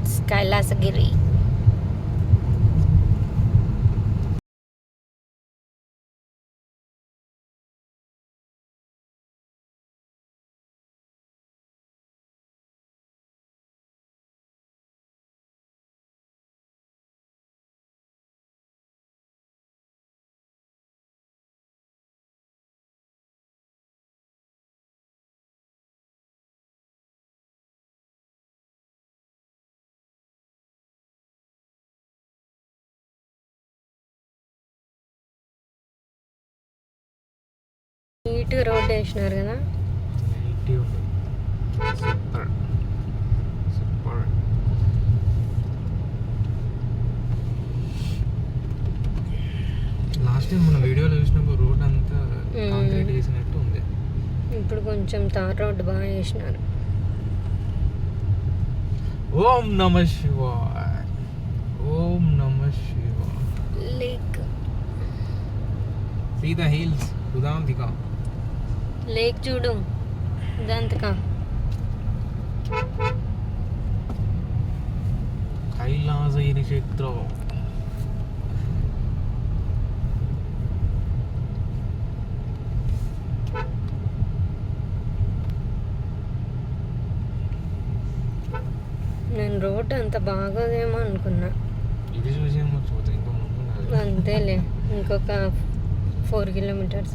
Friends Kailasagiri. Neat road వేసినారు కదా. Super super. Last time మన వీడియోలో చూసినప్పుడు రోడ్ అంతా కాంక్రీట్ వేసినట్టు ఉంది. ఇప్పుడు కొంచెం తార్ రోడ్ బాగా వేసినారు. ఓం నమ శివాయ, ఓం నమ శివాయ. Lake see the hills Udantika. Lake చూడు ఉదాంతిక. కైలాసగిరి క్షేత్రం. నేను రోడ్డు అంత బాగోదేమో అనుకున్నా. ఇది చూసేమో చూద్దాం, ఇంకా ముందు అంతేలే, ఇంకొక 4 kilometers.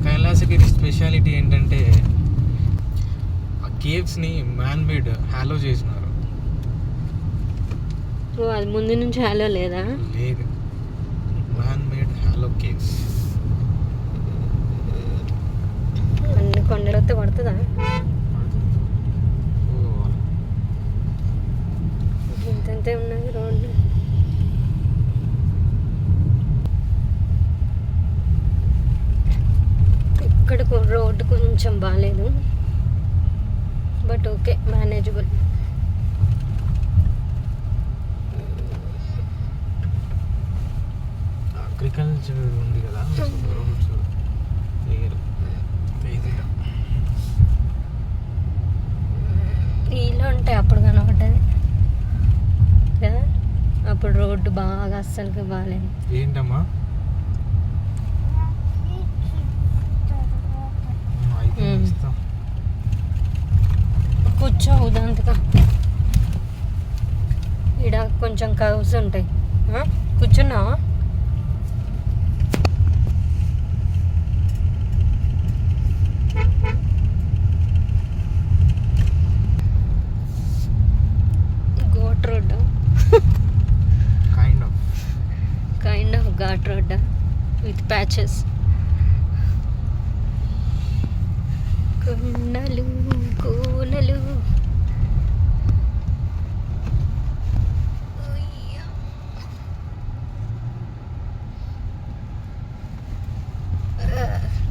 కైలాసగిరి స్పెషాలిటీ ఏంటంటే ఆ కేవ్స్ని మ్యాన్ మేడ్ హాలో చేసినారు. అది ముందు నుంచి హాలో లేదా? లేదు, మ్యాన్ మేడ్ హాలో కేవ్స్. అన్ని కొండలతో పడుతుందా? ఇంతంతే ఉన్నది రోడ్డు. ఇక్కడ రోడ్డు కొంచెం బాగాలేదు, బట్ ఓకే, మేనేజబుల్. అగ్రికల్చర్ ఉంది కదా, రోడ్స్ నీళ్ళు ఉంటాయి అప్పుడు కనబడ్డది కదా. అప్పుడు రోడ్డు బాగా అస్సలుగా బాగాలేదు. ఏంటమ్మా కూర్చో ఉదాంతగా. ఇక్కడ కొంచెం కవ్స్ ఉంటాయి. కూర్చున్నావా? Goat road, kind of ghat road with patches. కొండలు కోనలు.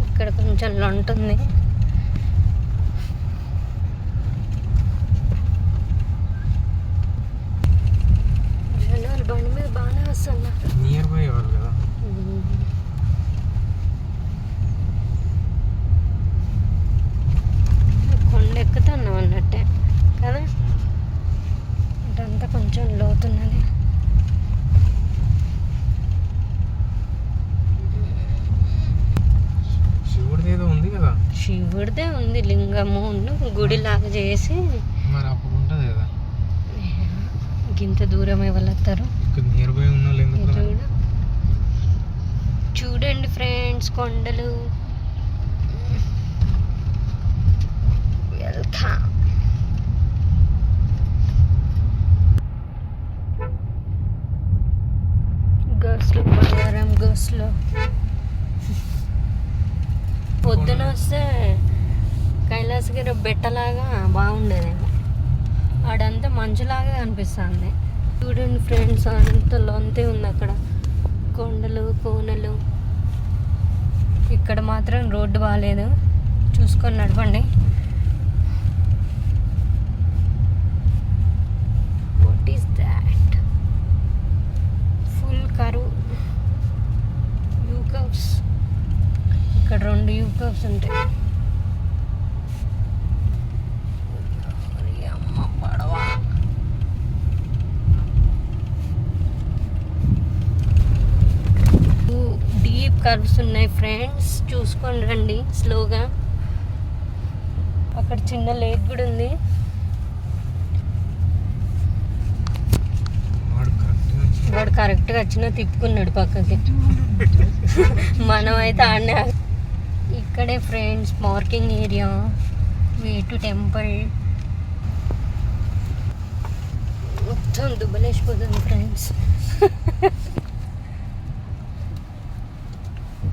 ఇక్కడ కొంచెం లొంటుంది. జనాలు బండి మీద బాగానే వస్తున్నారు. నియర్ బై వాళ్ళు కదా. కొండ ఎక్కుతున్నాం అన్నట్టే కదా. ఇదంతా కొంచెం లోతున్నది. శివుడిదేదో ఉంది కదా. శివుడిదే ఉంది, లింగము గుడిలాగా చేసి. మరి అప్పుడు ఉంటుంది కదా. ఇంత దూరం ఎవరు నియర్ బై ఉన్న చూడండి ఫ్రెండ్స్, కొండలు. వెల్కమ్. గోస్లో బంగారం, గోస్లో పొద్దున వస్తే కైలాసగిరి బెట్టలాగా బాగుండేదేమో. ఆడంతా మంచులాగా అనిపిస్తుంది. చూడండి ఫ్రెండ్స్, అంత లొంతే ఉంది అక్కడ, కొండలు కోనలు. ఇక్కడ మాత్రం రోడ్డు బాగాలేదు, చూసుకొని నడపండి. What is that? వస్తుంటాయి. అమ్మ పడవ. డీప్ కర్వ్స్ ఉన్నాయి ఫ్రెండ్స్, చూసుకొని రండి స్లోగా. అక్కడ చిన్న లేక్ కూడా ఉంది. వాడు కరెక్ట్గా వచ్చినా తిప్పుకున్నాడు పక్కకి. మనం అయితే ఆడనే. ఇక్కడే friends parking area, way to temple. మొత్తం దుబ్బలేసిపోతుంది ఫ్రెండ్స్.